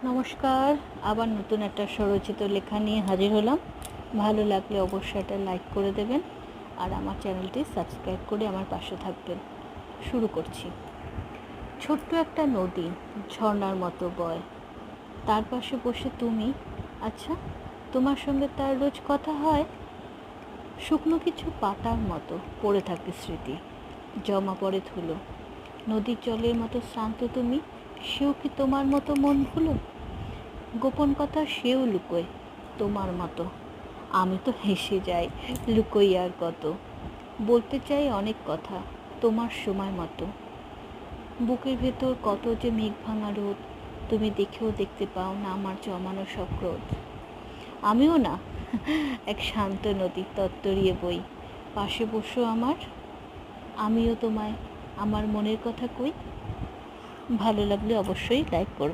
নমস্কার, আবার নতুন একটা স্বরচিত লেখা নিয়ে হাজির হলাম। ভালো লাগলে অবশ্যই এটা লাইক করে দেবেন আর আমার চ্যানেলটি সাবস্ক্রাইব করে আমার পাশে থাকবেন। শুরু করছি। ছোট্ট একটা নদী ঝর্ণার মতো বয়, তার পাশে বসে তুমি। আচ্ছা, তোমার সঙ্গে তার রোজ কথা হয়? শুকনো কিছু পাতার মতো পড়ে থাকে স্মৃতি, জমা পড়ে ধুলো। নদীর জলের মতো শান্ত তুমি, সেও কি তোমার মতো মন ভুলো? গোপন কথা সেও লুকোয় তোমার মতো, আমি তো হেসে যাই, লুকোই আর কত। বলতে চাই অনেক কথা তোমার সময় মতো। বুকের ভেতর কত যে মেঘ ভাঙা রোদ, তুমি দেখেও দেখতে পাও না আমার জমানো সব ক্রোধ। আমিও না এক শান্ত নদী তত্তরিয়ে বই, পাশে বসো আমার, আমিও তোমায় আমার মনের কথা কই। ভালো লাগলে অবশ্যই লাইক করবে।